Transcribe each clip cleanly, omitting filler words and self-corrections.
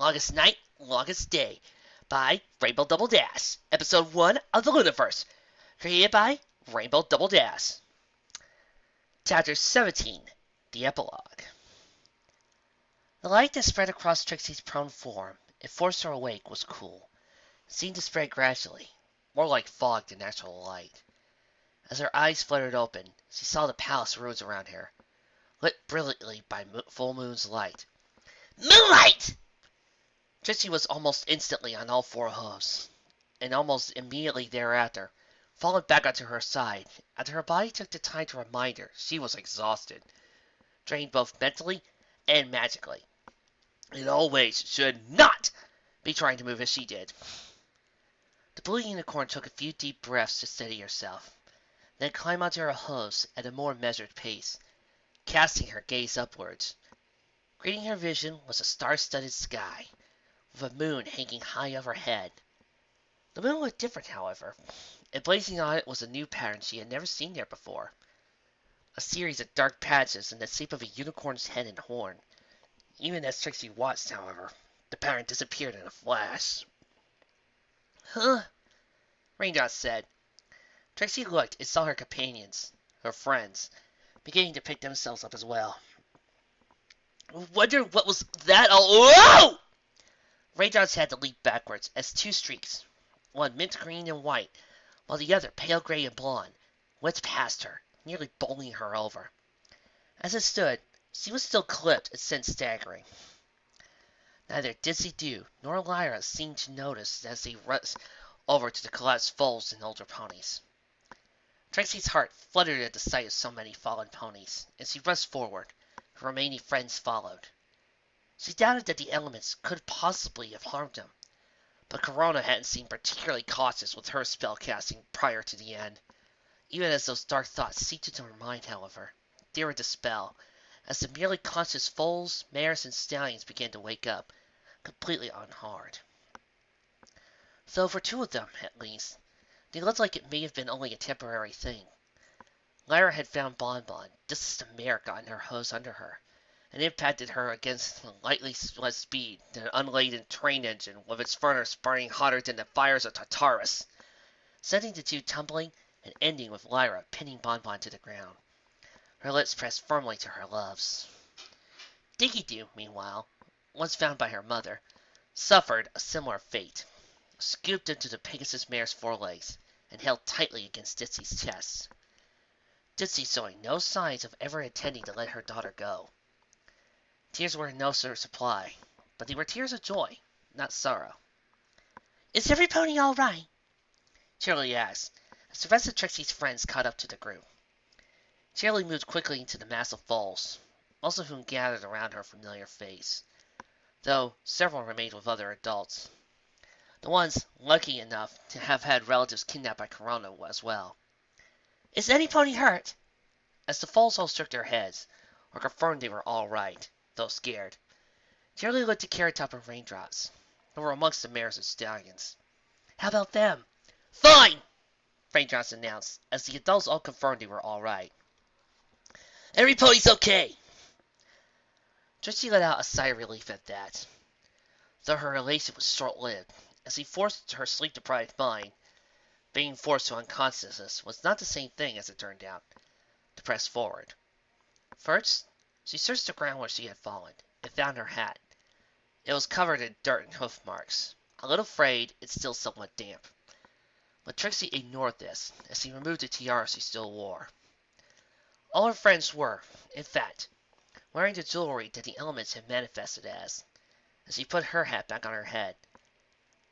Longest Night, Longest Day by Rainbow Double Dash. Episode 1 of the Lunaverse. Created by Rainbow Double Dash. Chapter 17. The Epilogue. The light that spread across Trixie's prone form and forced her awake was cool. It seemed to spread gradually, more like fog than natural light. As her eyes fluttered open, she saw the palace ruins around her, lit brilliantly by full moon's light. Moonlight! Trixie was almost instantly on all four hooves, and almost immediately thereafter, fallen back onto her side, after her body took the time to remind her she was exhausted, drained both mentally and magically. In all ways, should not be trying to move as she did. The blue unicorn took a few deep breaths to steady herself, then climbed onto her hooves at a more measured pace, casting her gaze upwards. Greeting her vision was a star-studded sky, with a moon hanging high overhead. The moon looked different, however, and blazing on it was a new pattern she had never seen there before. A series of dark patches in the shape of a unicorn's head and horn. Even as Trixie watched, however, the pattern disappeared in a flash. Huh? Raindrop said. Trixie looked and saw her companions, her friends, beginning to pick themselves up as well. Wonder what was that all— Whoa! Raindrops had to leap backwards as two streaks, one mint green and white, while the other pale gray and blonde, whipped past her, nearly bowling her over. As it stood, she was still clipped and sent staggering. Neither Dizzy Dew nor Lyra seemed to notice as they rushed over to the collapsed foals and older ponies. Trixie's heart fluttered at the sight of so many fallen ponies, and she rushed forward. Her remaining friends followed. She doubted that the elements could possibly have harmed them, but Corona hadn't seemed particularly cautious with her spell casting prior to the end. Even as those dark thoughts seeped into her mind, however, they were dispelled, as the merely conscious foals, mares, and stallions began to wake up, completely unharmed. Though for two of them, at least, they looked like it may have been only a temporary thing. Lyra had found Bonbon, just as the mare got in her hose under her, and impacted her against lightly less speed than an unladen train engine with its furnace burning hotter than the fires of Tartarus, sending the two tumbling and ending with Lyra pinning Bonbon to the ground, her lips pressed firmly to her love's. Diggy-Doo, meanwhile, once found by her mother, suffered a similar fate, scooped into the Pegasus mare's forelegs and held tightly against Ditsy's chest. Ditsy showing no signs of ever intending to let her daughter go. Tears were in no sort of supply, but they were tears of joy, not sorrow. Is every pony all right? Shirley asked, as the rest of Trixie's friends caught up to the group. Shirley moved quickly into the mass of foals, most of whom gathered around her familiar face, though several remained with other adults. The ones lucky enough to have had relatives kidnapped by Corona as well. Is any pony hurt? As the foals all shook their heads, or confirmed they were all right, though scared, Shirley looked to Carrot Top and Raindrops, who were amongst the mares and stallions. How about them? Fine! Raindrops announced, as the adults all confirmed they were all right. Every pony's okay! Trixie let out a sigh of relief at that, though her elation was short-lived, as he forced her sleep-deprived mind. Being forced to unconsciousness was not the same thing, as it turned out, to press forward. First, she searched the ground where she had fallen, and found her hat. It was covered in dirt and hoof marks, a little frayed and still somewhat damp. But Trixie ignored this, as she removed the tiara she still wore. All her friends were, in fact, wearing the jewelry that the elements had manifested as she put her hat back on her head.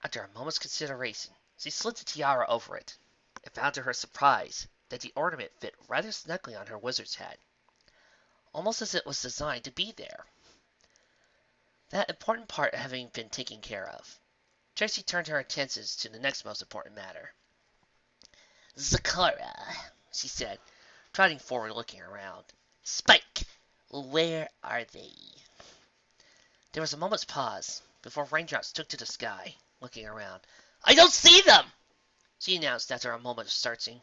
After a moment's consideration, she slid the tiara over it, and found to her surprise that the ornament fit rather snugly on her wizard's head, almost as it was designed to be there. That important part having been taken care of, Trixie turned her attentions to the next most important matter. Zakara, she said, trotting forward looking around. Spike, where are they? There was a moment's pause before Raindrops took to the sky, looking around. I don't see them! She announced after a moment of searching.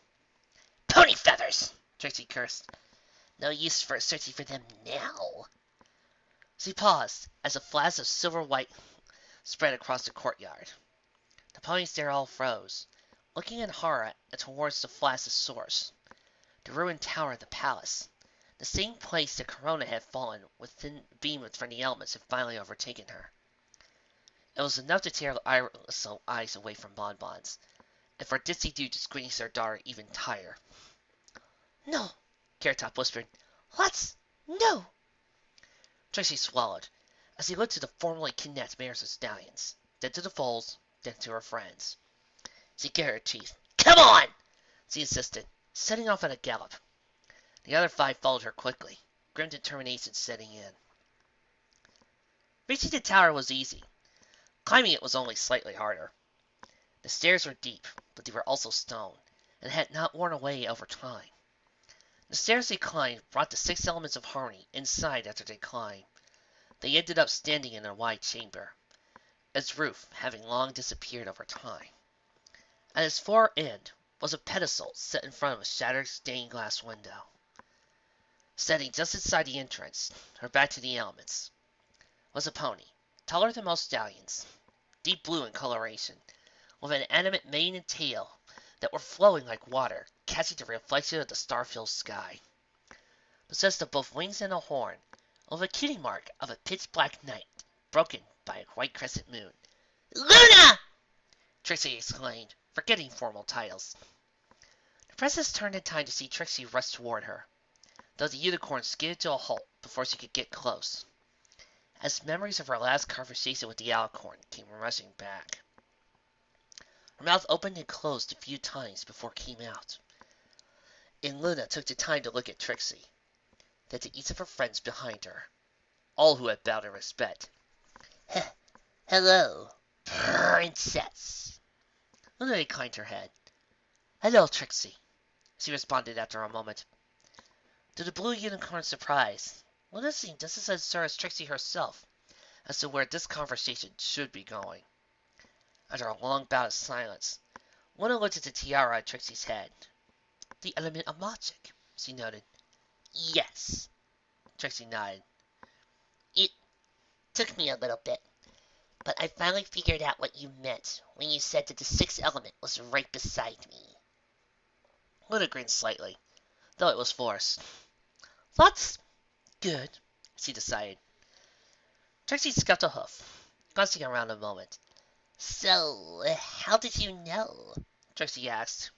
Pony feathers! Trixie cursed. No use for searching for them now. She paused as a flash of silver white spread across the courtyard. The ponies there all froze, looking in horror towards the flash's source, the ruined tower of the palace, the same place that Corona had fallen within beam from the elements had finally overtaken her. It was enough to tear Iris' eyes away from Bonbons, and for Ditsy Dude to squeeze their daughter even tighter. "No," Carrot Top whispered. "No." Trixie swallowed, as he looked to the formerly kidnapped mares and stallions, then to the foals, then to her friends. She gritted her teeth. "Come on!" she insisted, setting off at a gallop. The other 5 followed her quickly, grim determination setting in. Reaching the tower was easy. Climbing it was only slightly harder. The stairs were deep, but they were also stone, and had not worn away over time. The stairs they climbed brought the 6 elements of harmony inside after they climbed. They ended up standing in a wide chamber, its roof having long disappeared over time. At its far end was a pedestal set in front of a shattered stained glass window. Standing just inside the entrance, her back to the elements, was a pony, taller than most stallions, deep blue in coloration, with an animate mane and tail that were flowing like water, catching the reflection of the star-filled sky. Possessed of both wings and a horn, with a kitty mark of a pitch-black night, broken by a white crescent moon. "Luna!" Trixie exclaimed, forgetting formal titles. The princess turned in time to see Trixie rush toward her, though the unicorn skidded to a halt before she could get close, as memories of her last conversation with the alicorn came rushing back. Her mouth opened and closed a few times before it came out, and Luna took the time to look at Trixie, then to each of her friends behind her, all who had bowed in respect. "Hello, princess." Luna inclined her head. "Hello, Trixie," she responded after a moment. To the blue unicorn's surprise, Luna seemed just as unsure as Trixie herself as to where this conversation should be going. After a long bout of silence, Luna looked at the tiara on Trixie's head. "The element of magic," she noted. "Yes," Trixie nodded. "It took me a little bit, but I finally figured out what you meant when you said that the 6th element was right beside me." Luna grinned slightly, though it was forced. "That's good," she decided. Trixie scuffed a hoof, glancing around a moment. "So, how did you know?" Trixie asked.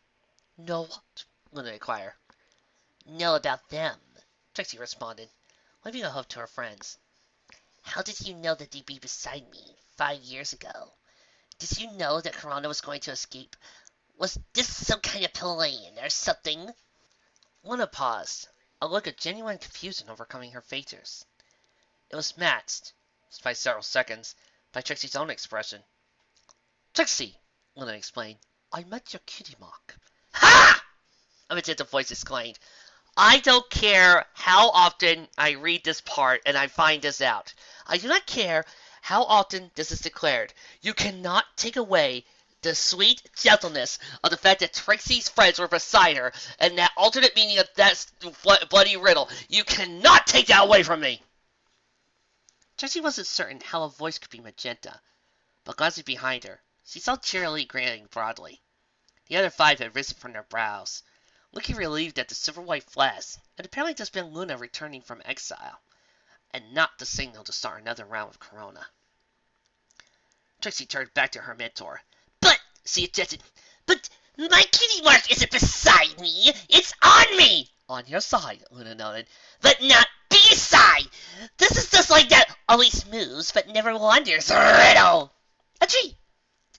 "Know what?" Luna inquired. "Know about them," Trixie responded, waving a hoof to her friends. "How did you know that they'd be beside me 5 years ago? Did you know that Corona was going to escape? Was this some kind of plan or something?" Luna paused, a look of genuine confusion overcoming her features. It was matched, by several seconds, by Trixie's own expression. "Trixie," Luna explained, "I met your kitty mark." "Ha!" a magenta voice exclaimed. "I don't care how often I read this part and I find this out. I do not care how often this is declared. You cannot take away the sweet gentleness of the fact that Trixie's friends were beside her and that alternate meaning of that bloody riddle. You cannot take that away from me." Trixie wasn't certain how a voice could be magenta, but glancing behind her, she saw Cheerilee grinning broadly. The other 5 had risen from their brows, looking relieved at the silver-white flash, and apparently just been Luna returning from exile, and not the signal to start another round of Corona. Trixie turned back to her mentor. "But," she objected, "but my kitty mark isn't beside me, it's on me!" "On your side," Luna noted. "But not beside! This is just like that always moves but never wanders riddle!" "Agreed!"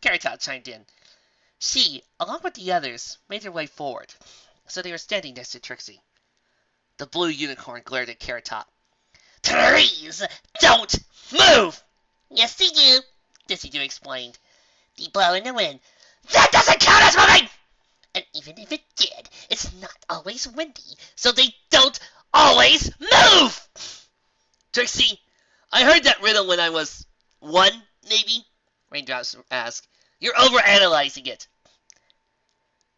Carrot Top chimed in. She, along with the others, made their way forward, so they were standing next to Trixie. The blue unicorn glared at Carrot Top. "Trees don't move!" "Yes, they do," Dizzy Doo explained. "They blow in the wind." "That doesn't count as moving!" "And even if it did, it's not always windy, so they don't always move!" "Trixie, I heard that riddle when I was 1, maybe?" Raindrops asked. "You're overanalyzing it."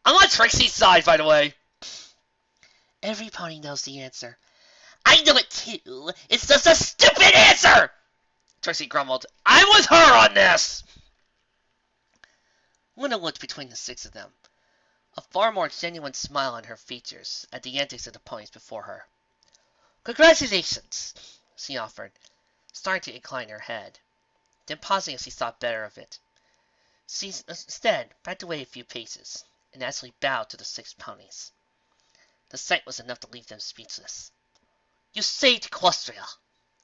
"I'm on Trixie's side, by the way." "Every pony knows the answer." "I know it too. It's just a stupid answer!" Tracy grumbled. I'm with her on this! Luna looked between the six of them, a far more genuine smile on her features at the antics of the ponies before her. Congratulations, she offered, starting to incline her head, then pausing as she thought better of it. She instead backed away a few paces, and actually bowed to the six ponies. The sight was enough to leave them speechless. You saved Equestria,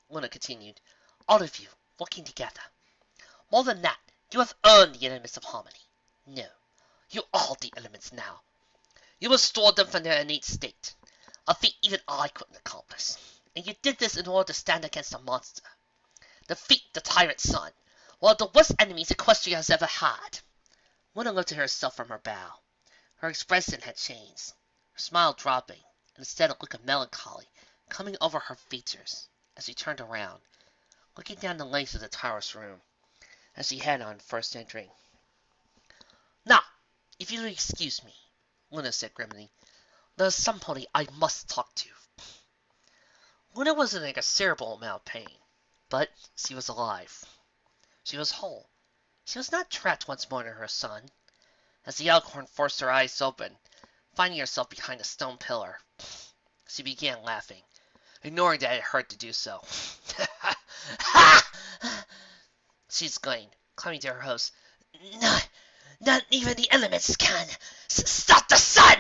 Luna continued, all of you, working together. More than that, you have earned the elements of harmony. No, you are the elements now. You restored them from their innate state, a feat even I couldn't accomplish, and you did this in order to stand against a monster. Defeat the tyrant sun, one of the worst enemies Equestria has ever had. Luna looked at herself from her bow. Her expression had changed, her smile dropping, and instead a look of melancholy coming over her features as she turned around, looking down the length of the tower's room, as she had on first entering. Now, if you'll excuse me, Luna said grimly, there's somebody I must talk to. Luna was in a considerable amount of pain, but she was alive. She was whole. She was not trapped once more in her son. As the Alicorn forced her eyes open, finding herself behind a stone pillar, she began laughing, ignoring that it hurt to do so. Ha! She exclaimed, climbing to her host. Not even the elements can stop the sun!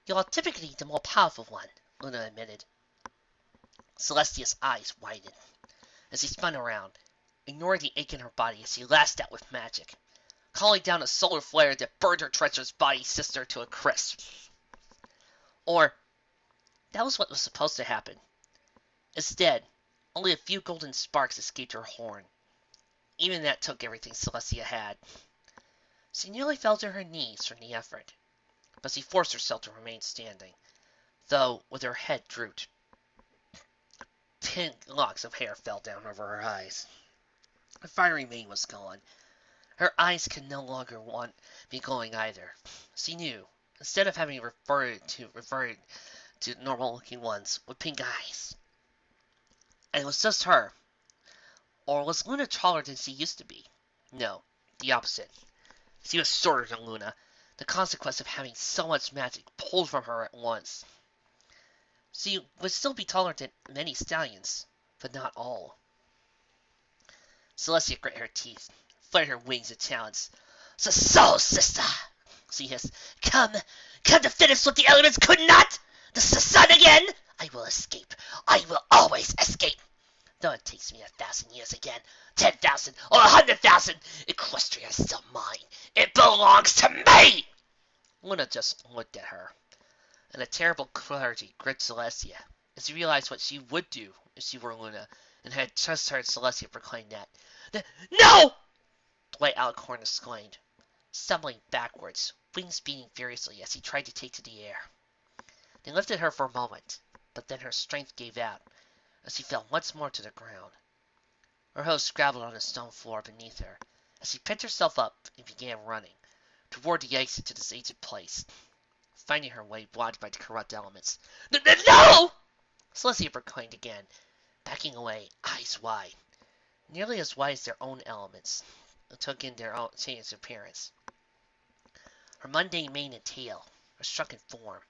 You are typically the more powerful one, Luna admitted. Celestia's eyes widened as she spun around, ignoring the ache in her body as she lashed out with magic, calling down a solar flare that burned her treacherous body sister to a crisp. Or, that was what was supposed to happen. Instead, only a few golden sparks escaped her horn. Even that took everything Celestia had. She nearly fell to her knees from the effort, but she forced herself to remain standing, though with her head drooped. Pink locks of hair fell down over her eyes. Her fiery mane was gone. Her eyes could no longer be glowing either. She knew, instead of having reverted to normal-looking ones with pink eyes. And it was just her. Or was Luna taller than she used to be? No, the opposite. She was shorter than Luna, the consequence of having so much magic pulled from her at once. She would still be taller than many stallions, but not all. Celestia grit her teeth, flared her wings in challenge. So, sister, she hissed. Come to finish what the elements could not! The sun again! I will escape. I will always escape. Though it takes me 1,000 years again, 10,000 or 100,000, Equestria is still mine. It belongs to me! Luna just looked at her, and a terrible clarity gripped Celestia as she realized what she would do if she were Luna, and had just heard Celestia proclaim that. No! The White Alicorn exclaimed, stumbling backwards, wings beating furiously as he tried to take to the air. They lifted her for a moment, but then her strength gave out as she fell once more to the ground. Her host scrabbled on the stone floor beneath her as she picked herself up and began running toward the exit to this ancient place, finding her way blocked by the corrupt elements. No! Celestia proclaimed again, backing away, eyes wide, nearly as wide as their own elements, that took in their own changed appearance. Her mundane mane and tail, her shrunken form,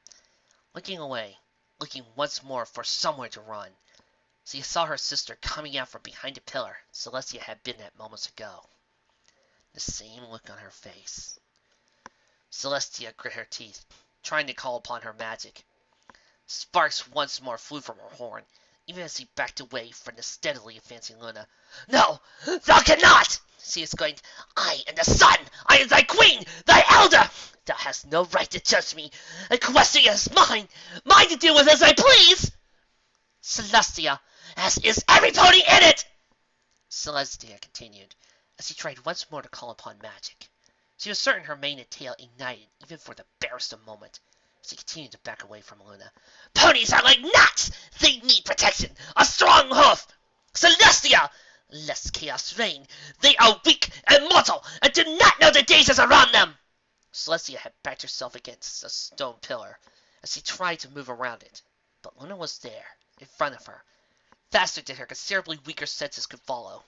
looking away, looking once more for somewhere to run. She saw her sister coming out from behind a pillar Celestia had been at moments ago. The same look on her face. Celestia grit her teeth, trying to call upon her magic. Sparks once more flew from her horn, even as she backed away from the steadily advancing Luna. No, thou cannot! She exclaimed. I am the sun! I am thy queen! Thy elder! Thou hast no right to judge me! Equestria is mine! Mine to do with as I please! Celestia, as is every pony in it! Celestia continued, as she tried once more to call upon magic. She was certain her mane and tail ignited even for the barest of moment. She continued to back away from Luna. Ponies are like gnats! They need protection! A strong hoof! Celestia! Lest chaos reign, they are weak and mortal, and do not know the dangers around them! Celestia had backed herself against a stone pillar as she tried to move around it, but Luna was there, in front of her, faster than her considerably weaker senses could follow.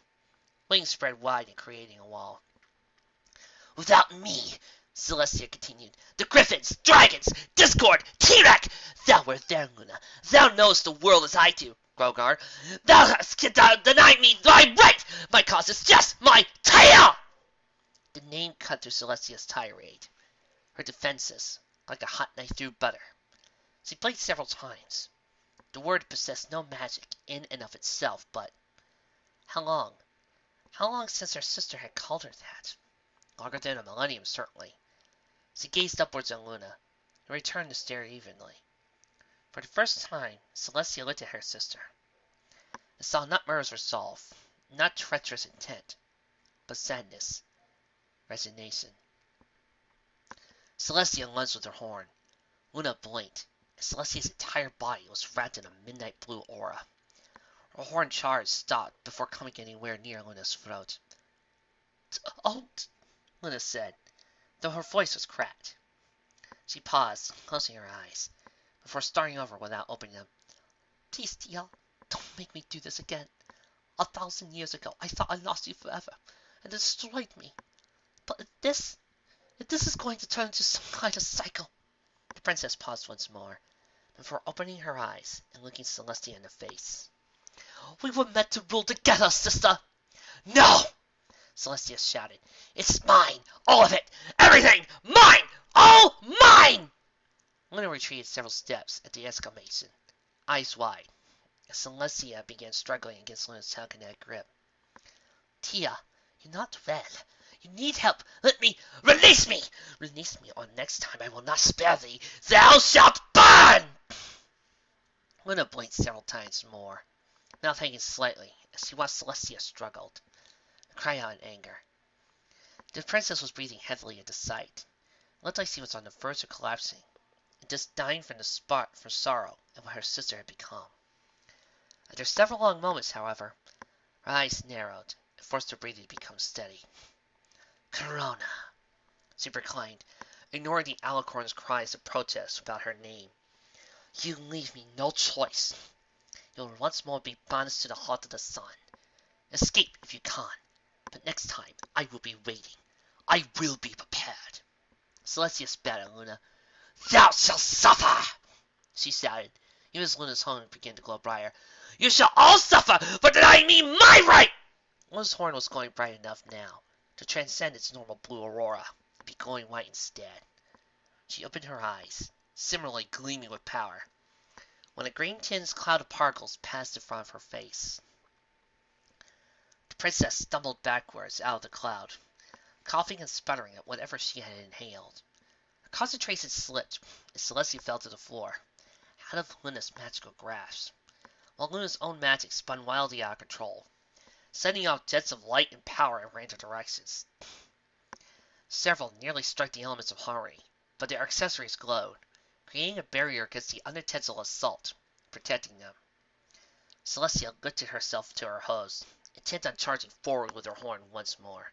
Wings spread wide and creating a wall. Without me, Celestia continued, the griffins, dragons, discord, T-Rex! Thou wert there, Luna. Thou knowest the world as I do, Grogar. Thou hast denied me thy right! My cause is just my tail! The name cut through Celestia's tirade. Her defenses, like a hot knife through butter. She blinked several times. The word possessed no magic in and of itself, but how long? How long since her sister had called her that? Longer than a millennium, certainly. She gazed upwards at Luna, and returned to stare evenly. For the first time, Celestia looked at her sister, and saw not murderous resolve, not treacherous intent, but sadness, resignation. Celestia lunged with her horn. Luna blinked, and Celestia's entire body was wrapped in a midnight blue aura. Her horn charge stopped before coming anywhere near Luna's throat. "Don't," Luna said, though her voice was cracked. She paused, closing her eyes, before starting over without opening them. "Please, Tia, don't make me do this again. 1,000 years ago, I thought I lost you forever, and it destroyed me. But if this is going to turn into some kind of cycle..." The princess paused once more, before opening her eyes and looking Celestia in the face. "We were meant to rule together, sister!" "No!" Celestia shouted. "It's mine! All of it! Everything! Mine! All mine!" Luna retreated several steps at the exclamation, eyes wide, as Celestia began struggling against Luna's telekinetic grip. "Tia, you're not well. You need help. Let me... Release me! Release me, or next time I will not spare thee. Thou shalt burn!" Luna blinked several times more, mouth hanging slightly, as she watched Celestia struggled, and cried out in anger. The princess was breathing heavily at the sight. It looked like she was on the verge of collapsing, and just dying from the spot for sorrow at what her sister had become. After several long moments, however, her eyes narrowed, and forced her breathing to become steady. "Corona," she proclaimed, ignoring the alicorn's cries of protest about her name. "You leave me no choice. You will once more be banished to the heart of the sun. Escape if you can, but next time I will be waiting. I will be prepared." Celestia spat at Luna. "Thou shalt suffer!" she shouted, even as Luna's horn began to glow brighter. "You shall all suffer for denying me my right!" Luna's horn was glowing bright enough now to transcend its normal blue aurora, and be glowing white instead. She opened her eyes, similarly gleaming with power, when a green-tinged cloud of particles passed in front of her face. The princess stumbled backwards out of the cloud, coughing and sputtering at whatever she had inhaled. Her concentration slipped, and Celestia fell to the floor, out of Luna's magical grasp, while Luna's own magic spun wildly out of control, sending out jets of light and power in random directions. Several nearly struck the elements of harmony, but their accessories glowed, creating a barrier against the unintentional assault, protecting them. Celestia lifted herself to her hose, intent on charging forward with her horn once more,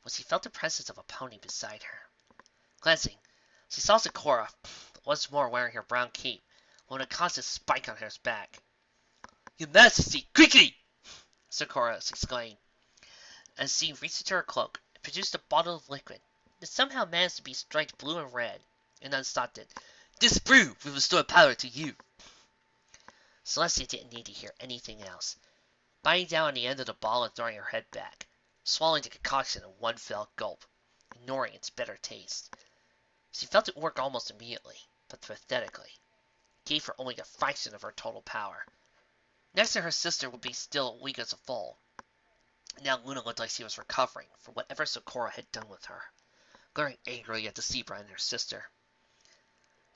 when she felt the presence of a pony beside her. Glancing, she saw Sakura, once more wearing her brown cape, with a constant spike on her back. "Your Majesty, quickly!" Sakura exclaimed, as she reached into her cloak and produced a bottle of liquid that somehow managed to be striped blue and red, and unstopped it. "This brew will restore power to you." Celestia didn't need to hear anything else, biting down on the end of the bottle and throwing her head back, swallowing the concoction in one fell gulp, ignoring its bitter taste. She felt it work almost immediately, but pathetically. It gave her only a fraction of her total power. Next to her sister would be still weak as a foal. Now Luna looked like she was recovering from whatever Sakura had done with her, glaring angrily at the zebra and her sister.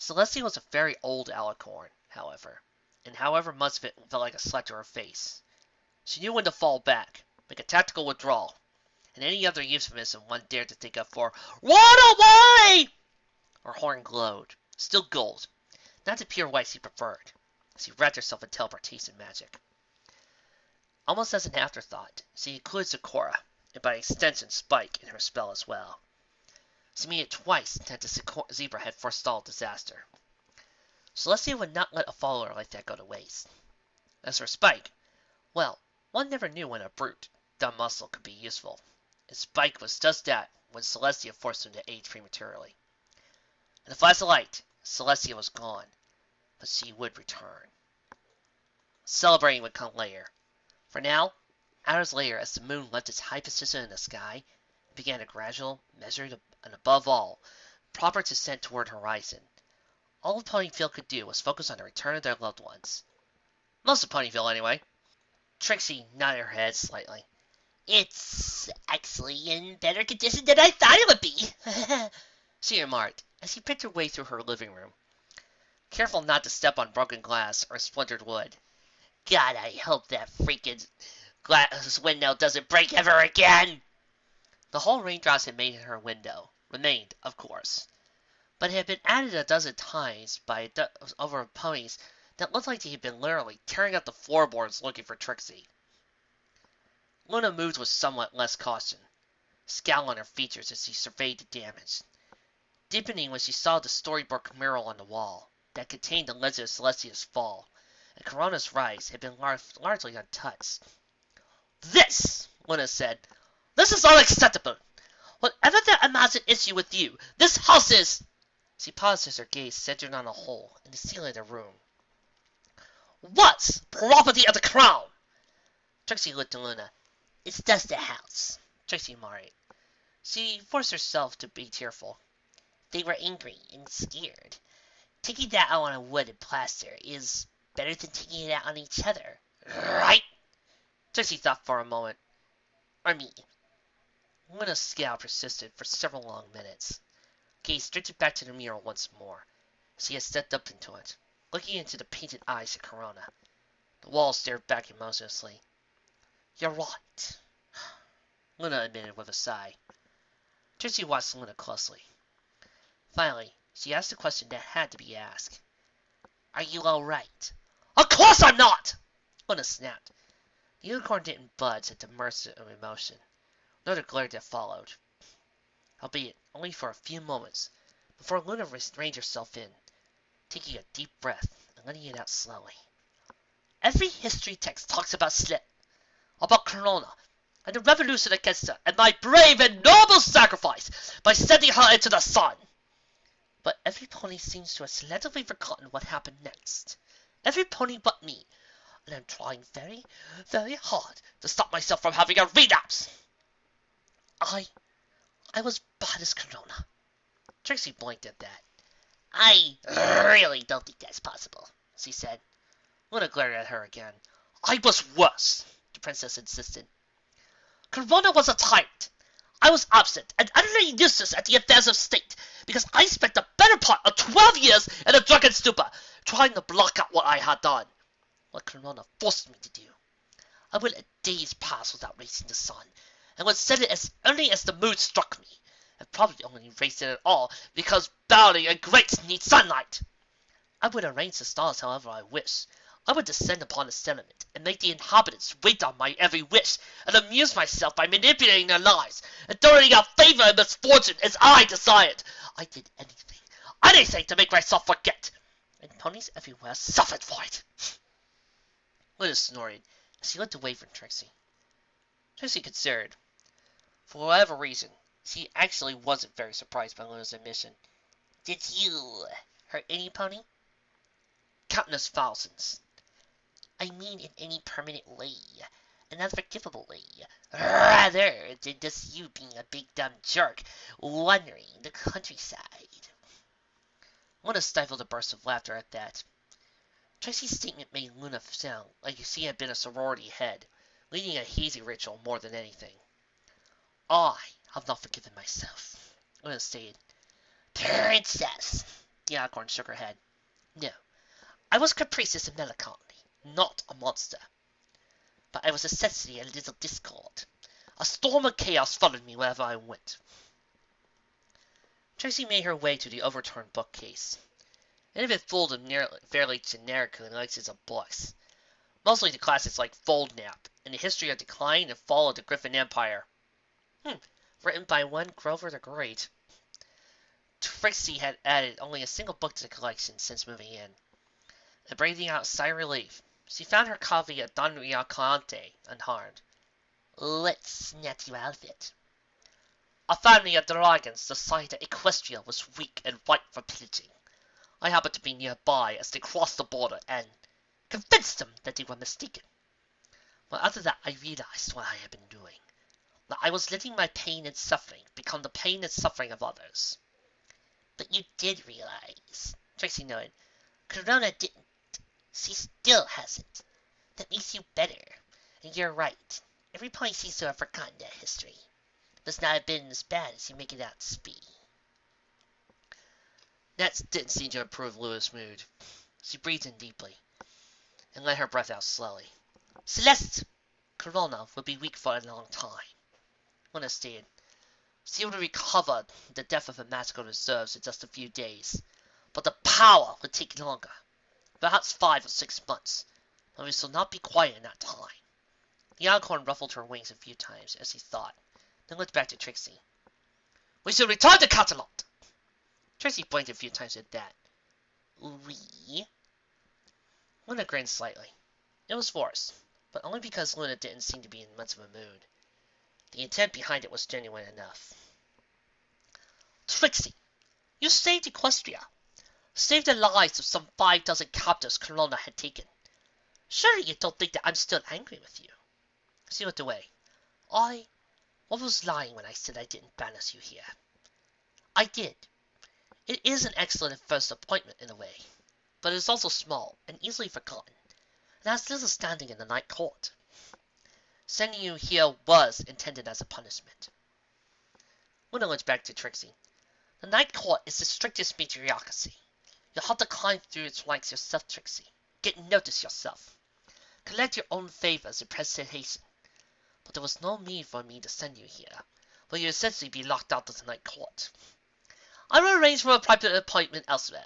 Celestia was a very old alicorn, however, and however much of it felt like a slap to her face. She knew when to fall back, make a tactical withdrawal, and any other euphemism one dared to think of for "Run away!" Her horn glowed, still gold, not the pure white she preferred. She wrapped herself in teleportation magic. Almost as an afterthought, she included Sakura, and by extension Spike, in her spell as well. She made it twice that the zebra had forestalled disaster. Celestia would not let a follower like that go to waste. As for Spike, Well, one never knew when a brute, dumb muscle could be useful. And Spike was just that when Celestia forced him to age prematurely. In a flash of light, Celestia was gone, but she would return. Celebrating would come later. For now, hours later, as the moon left its high position in the sky, it began a gradual, measured, and above all, proper descent toward the horizon. All Ponyville could do was focus on the return of their loved ones. Most of Ponyville, anyway. Trixie nodded her head slightly. It's actually in better condition than I thought it would be, she remarked as she picked her way through her living room, careful not to step on broken glass or splintered wood. God, I hope that freaking glass window doesn't break ever again! The hole raindrops had made in her window remained, of course, but it had been added a dozen times by over ponies that looked like they had been literally tearing up the floorboards looking for Trixie. Luna moved with somewhat less caution, a scowl on her features as she surveyed the damage, deepening when she saw the storybook mural on the wall that contained the legend of Celestia's fall, and Corona's rise had been largely untouched. This, Luna said, this is unacceptable. Whatever the imagined issue with you, this house is... She paused as her gaze centered on a hole in the ceiling of the room. What's property of the crown? Trixie looked at Luna. It's just the house, Trixie murmured. She forced herself to be tearful. They were angry and scared. Taking that out on wood and plaster is better than taking it out on each other, right? Trixie thought for a moment. Or me. Luna's scowl persisted for several long minutes. Gaze drifted back to the mural once more. She had stepped up into it, looking into the painted eyes of Corona. The wall stared back emotionlessly. You're right, Luna admitted with a sigh. Trixie watched Luna closely. Finally, she asked a question that had to be asked. Are you all right? Of course I'm not! Luna snapped. The unicorn didn't budge at the mercy of emotion, nor the glare that followed, albeit only for a few moments, before Luna restrained herself in, taking a deep breath and letting it out slowly. Every history text talks about Slip, about Corona, and the revolution against her, and my brave and noble sacrifice by sending her into the sun. But every pony seems to have selectively forgotten what happened next. Every pony but me, and I'm trying very, very hard to stop myself from having a relapse. I was bad as Corona. Trixie blinked at that. I really don't think that's possible, she said. Luna glared at her again. I was worse, the princess insisted. Corona was a tyrant. I was absent and utterly useless at the affairs of state, because I spent the better part of 12 years in a drunken stupor, trying to block out what I had done. What Corona forced me to do. I would let days pass without raising the sun, and would set it as early as the moon struck me, and probably only raised it at all because bounding and grapes need sunlight. I would arrange the stars however I wished. I would descend upon the settlement and make the inhabitants wait on my every wish, and amuse myself by manipulating their lives and throwing out favor and misfortune as I desired. I did anything to make myself forget, and ponies everywhere suffered for it. Luna snorted as she looked away from Trixie. Trixie considered. For whatever reason, she actually wasn't very surprised by Luna's admission. Did you hurt any pony? Countless thousands. I mean in any permanent way, an unforgivable way, rather than just you being a big dumb jerk wandering the countryside. Luna stifled a burst of laughter at that. Trixie's statement made Luna sound like she had been a sorority head, leading a hazy ritual more than anything. I have not forgiven myself, Luna stated. Princess! The unicorn shook her head. No, I was capricious and melancholy, not a monster. But I was essentially a little discord. A storm of chaos followed me wherever I went. Trixie made her way to the overturned bookcase. It had been full of fairly generic collections of books, mostly the classics like Foldnap and the history of decline and fall of the Griffin Empire. Written by one Grover the Great. Trixie had added only a single book to the collection since moving in, and breathing out a sigh of relief, She found her copy of Don Riaconte unharmed. Let's snatch you out of it. A family of dragons decided that Equestria was weak and ripe for pillaging. I happened to be nearby as they crossed the border and convinced them that they were mistaken. But after that, I realized what I had been doing. That I was letting my pain and suffering become the pain and suffering of others. But you did realize, Tracy noted. Corona didn't. She still hasn't. That makes you better. And you're right. Every pony seems to have forgotten that history. Must not have been as bad as you make it out to be. That didn't seem to improve Lua's mood. She breathed in deeply and let her breath out slowly. Celeste! Corona will be weak for a long time. Luna stated. She would recover the depth of her magical reserves in just a few days. But the power would take longer. Perhaps 5 or 6 months. But we shall not be quiet in that time. The unicorn ruffled her wings a few times as he thought, then looked back to Trixie. We shall return to Catalot! Trixie blinked a few times at that. We? Luna grinned slightly. It was forced, but only because Luna didn't seem to be in much of a mood. The intent behind it was genuine enough. Trixie, you saved Equestria. Saved the lives of some 5 dozen captives Corona had taken. Surely you don't think that I'm still angry with you. She looked away. I was lying when I said I didn't banish you here. I did. It is an excellent first appointment in a way, but it is also small and easily forgotten, and has little standing in the Night Court. Sending you here was intended as a punishment. Luna looked back to Trixie. The Night Court is the strictest matriarchy. You'll have to climb through its ranks yourself, Trixie. Get notice yourself. Collect your own favors and presentation. But there was no need for me to send you here, where you'd essentially be locked out of the Night Court. I will arrange for a private appointment elsewhere.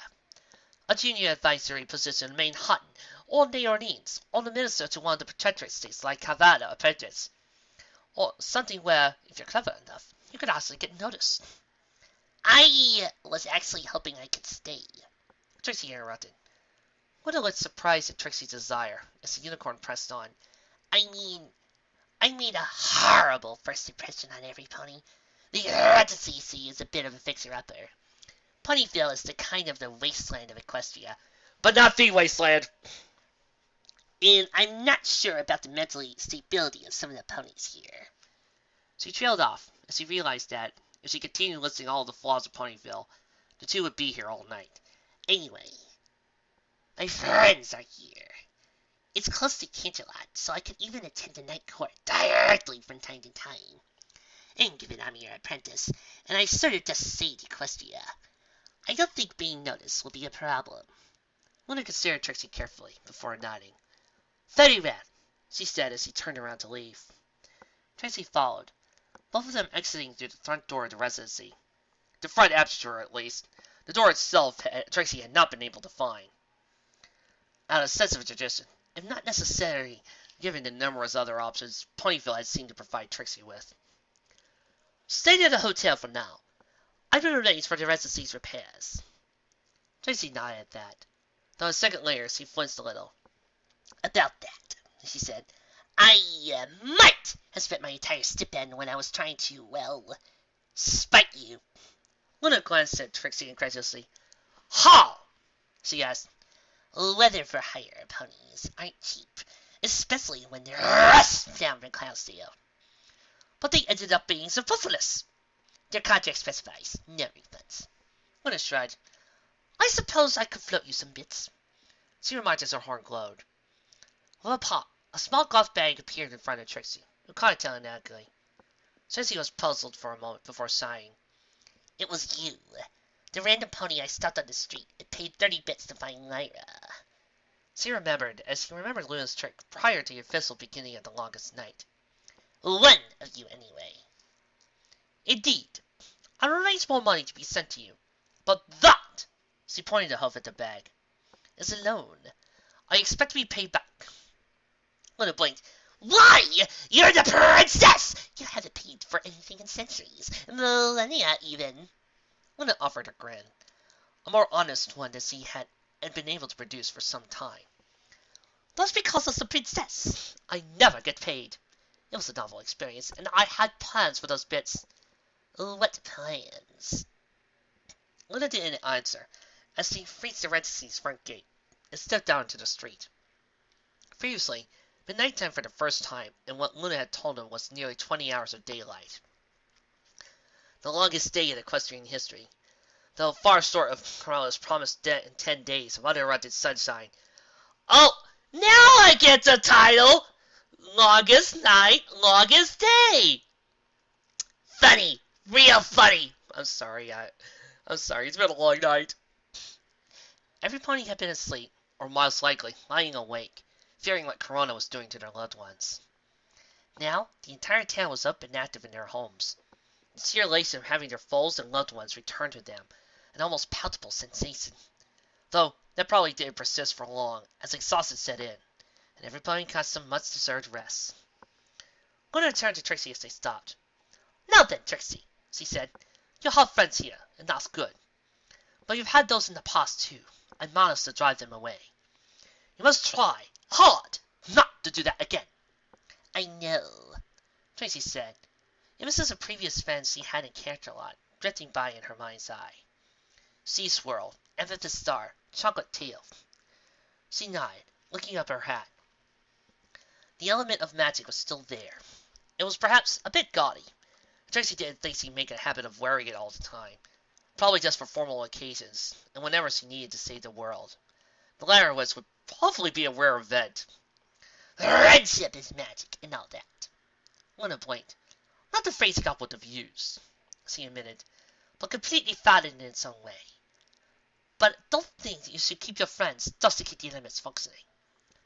A junior advisory position in Manhattan, or New Orleans, or the minister to one of the protectorate states like Havana or Paris, or something where, if you're clever enough, you could actually get noticed. I was actually hoping I could stay, Trixie interrupted. Luna looked surprised at Trixie's desire as the unicorn pressed on. I made a horrible first impression on every pony. The RTCC is a bit of a fixer-upper. Ponyville is the kind of the wasteland of Equestria, but not the wasteland. And I'm not sure about the mental stability of some of the ponies here. She trailed off as she realized that, if she continued listing all the flaws of Ponyville, the two would be here all night. Anyway, my friends are here. It's close to Canterlot, so I could even attend the Night Court directly from time to time. And given I'm your apprentice, and I sort of just saved Equestria, I don't think being noticed will be a problem. Luna considered Trixie carefully before nodding. Very well, she said as he turned around to leave. Trixie followed, both of them exiting through the front door of the residency. The front aperture, at least. The door itself Trixie had not been able to find. Out of sense of tradition, if not necessary given the numerous other options Ponyville had seemed to provide Trixie with. Stay near the hotel for now. I will arrange for the residency's repairs. Trixie nodded at that, though a second later she flinched a little. About that, she said, I might have spent my entire stipend when I was trying to, spite you. Luna glanced at Trixie incredulously. How? She asked. Leather for hire ponies aren't cheap, especially when they're rushed down from Cloudsdale. But they ended up being superfluous. Their contract specifies no refunds. Luna shrugged. I suppose I could float you some bits. She remarked as her horn glowed. With a pop, a small golf bag appeared in front of Trixie, who caught it telepathically. Trixie was puzzled for a moment before sighing. It was you. The random pony I stopped on the street and paid 30 bits to find Lyra. She remembered, as he remembered Luna's trick prior to the official beginning of the longest night. One of you, anyway. Indeed. I'll arrange more money to be sent to you. But that, she pointed to Huff at the bag, is a loan. I expect to be paid back. Luna blinked. Why? You're the princess! You haven't paid for anything in centuries. Millennia, even. Luna offered a grin, a more honest one than she had been able to produce for some time. That's because it's a princess. I never get paid. It was a novel experience, and I had plans for those bits. What plans? Luna didn't answer, as she reached the Renticy's front gate and stepped out into the street. Previously, it had been nighttime for the first time, and what Luna had told him was nearly 20 hours of daylight. The longest day in equestrian history, though far short of Corolla's promised 10 days of uninterrupted sunshine. Oh, now I get the title! Longest night, longest day! Funny! Real funny! I'm sorry, it's been a long night. Every pony had been asleep, or most likely, lying awake, fearing what Corona was doing to their loved ones. Now, the entire town was up and active in their homes. The sheer elation of having their foals and loved ones return to them, an almost palpable sensation. Though, that probably didn't persist for long, as exhaustion set in, and everybody got some much-deserved rest. Luna turned to Trixie as they stopped. Now then, Trixie, she said, you'll have friends here, and that's good. But you've had those in the past, too. I managed to drive them away. You must try hard not to do that again. I know, Trixie said. It was just a previous friend she hadn't cared a lot, drifting by in her mind's eye. Sea Swirl, Amethyst Star, Chocolate Tail. She nodded, looking up her hat. The element of magic was still there. It was perhaps a bit gaudy. Trixie didn't think she'd make a habit of wearing it all the time. Probably just for formal occasions, and whenever she needed to save the world. The latter would hopefully be a rare event. Friendship is magic, and all that. Luna blinked. Not the phrase got with the views, she admitted, but completely founded in its own way. But don't think you should keep your friends just to keep the elements functioning.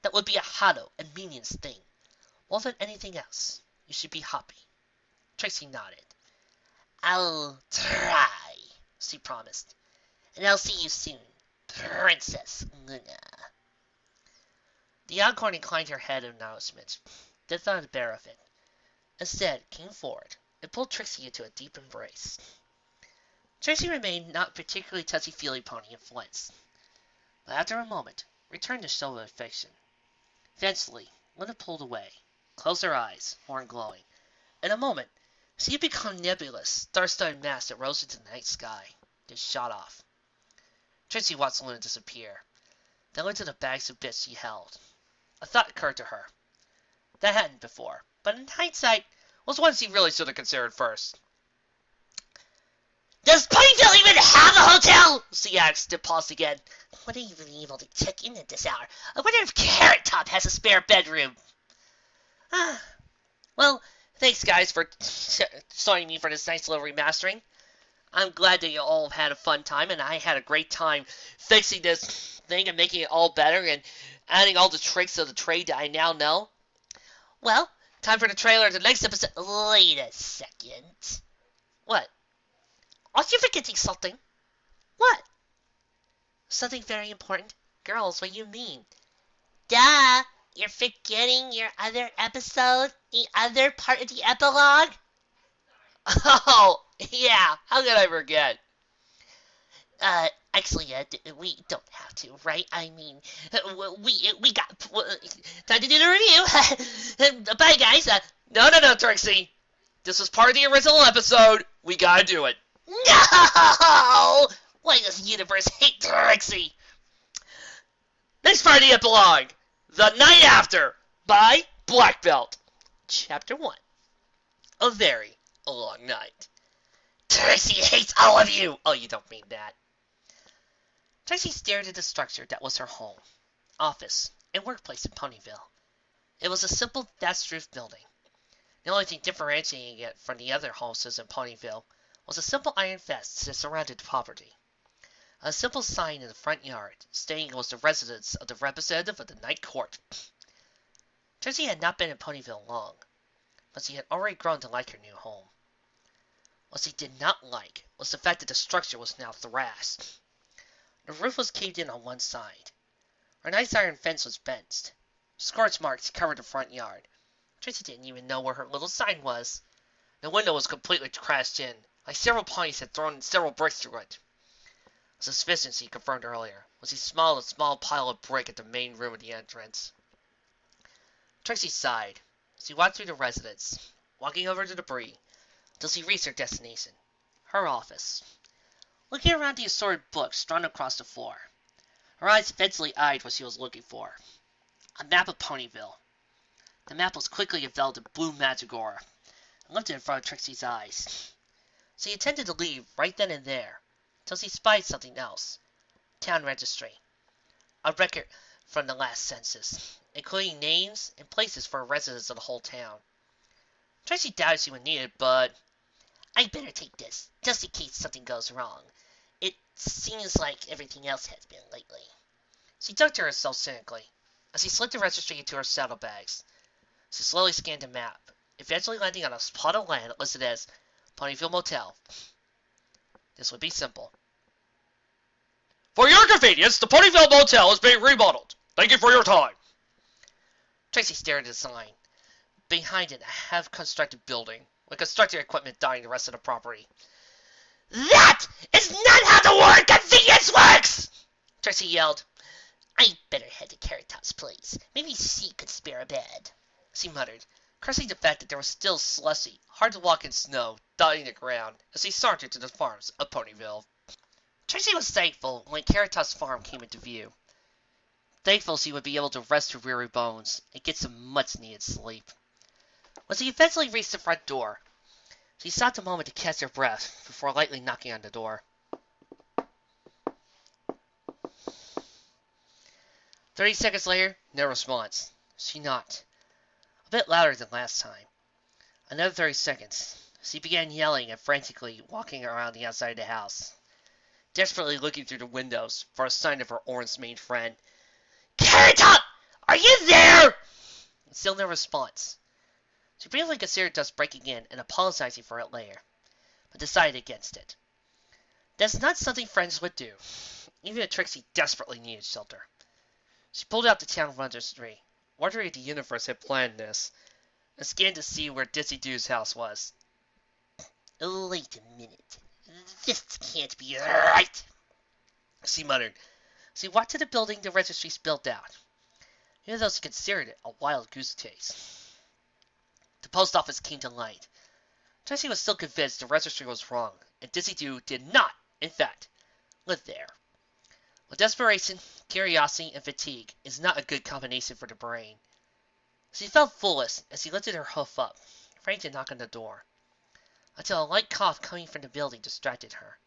That would be a hollow and meaningless thing. More than anything else, you should be happy. Trixie nodded. I'll try, she promised. And I'll see you soon, Princess Luna. The Unicorn inclined her head in acknowledgment, then thought it bear of it. Instead, came forward and pulled Trixie into a deep embrace. Trixie remained not particularly touchy-feely pony in once, but after a moment, returned to show of affection. Eventually, Luna pulled away, closed her eyes, horn glowing. In a moment, she had become nebulous, star-studded mass that rose into the night sky, then shot off. Trixie watched Luna disappear, then looked at the bags of bits she held. A thought occurred to her. That hadn't before, but in hindsight, was one she really should have considered first. Does Ponyville even have a hotel? She asked, and paused again. Would I even be able to check in at this hour? I wonder if Carrot Top has a spare bedroom. Well, thanks guys for joining me for this nice little remastering. I'm glad that you all have had a fun time, and I had a great time fixing this thing and making it all better and adding all the tricks of the trade that I now know. Well, time for the trailer of the next episode. Wait a second. What? Are you forgetting something? What? Something very important? Girls, what do you mean? Duh! You're forgetting your other episode? The other part of the epilogue? Oh, yeah. How could I forget? Actually, we don't have to, right? I mean, we got time to do the review. Bye, guys. No, Trixie. This was part of the original episode. We gotta do it. No! Why does the universe hate Trixie? Next part of the epilogue. The Night After by Black Belt. Chapter 1. A very long night. Trixie hates all of you! Oh, you don't mean that. Trixie stared at the structure that was her home, office, and workplace in Ponyville. It was a simple thatched-roof building. The only thing differentiating it from the other houses in Ponyville was a simple iron fence that surrounded the property. A simple sign in the front yard stating it was the residence of the representative of the Night Court. Trixie had not been in Ponyville long, but she had already grown to like her new home. What she did not like was the fact that the structure was now thrashed. The roof was caved in on one side. Her nice iron fence was bent. Scorch marks covered the front yard. Trixie didn't even know where her little sign was. The window was completely crashed in, like several ponies had thrown several bricks through it. A suspicion she confirmed earlier was he smelled a small pile of brick at the main room of the entrance. Tracy sighed as he walked through the residence, walking over the debris, until she reached her destination, her office. Looking around the assorted books strewn across the floor, her eyes eventually eyed what she was looking for. A map of Ponyville. The map was quickly enveloped in blue magic aura, and lifted in front of Trixie's eyes. She intended to leave right then and there, until she spied something else. Town registry. A record from the last census, including names and places for residents of the whole town. Tracy doubted she would need it, but I'd better take this, just in case something goes wrong. It seems like everything else has been lately. She joked to herself cynically, as she slipped the registry into her saddlebags. She slowly scanned the map, eventually landing on a plot of land listed as Ponyville Motel. This would be simple. For your convenience, the Ponyville Motel is being remodeled. Thank you for your time. Tracy stared at the sign. Behind it, a half-constructed building, with construction equipment dotting the rest of the property. That is not how the word convenience works! Tracy yelled. I'd better head to Carrot Top's place. Maybe she could spare a bed. She muttered, cursing the fact that there was still slushy, hard-to-walk-in snow dotting the ground as she sauntered to the farms of Ponyville. Tracy was thankful when Carrot Top's farm came into view. Thankful she would be able to rest her weary bones and get some much-needed sleep. When she eventually reached the front door, she stopped a moment to catch her breath before lightly knocking on the door. 30 seconds later, no response. She knocked, a bit louder than last time. Another 30 seconds. She began yelling and frantically walking around the outside of the house, desperately looking through the windows for a sign of her orange-maned friend. Carrot Top! Are you there? Still no response. She briefly considered just breaking in and apologizing for it later, but decided against it. That's not something friends would do, even if Trixie desperately needed shelter. She pulled out the town registry, wondering if the universe had planned this, and scanned to see where Dizzy Doo's house was. Wait a minute. This can't be right, she muttered. She walked to the building the registry's built out, even though she considered it a wild goose chase. The post office came to light. Tracy was still convinced the registry was wrong, and Dizzy Doo did not, in fact, live there. Well, desperation, curiosity, and fatigue is not a good combination for the brain. She felt foolish as she lifted her hoof up, ready to knock on the door, until a light cough coming from the building distracted her.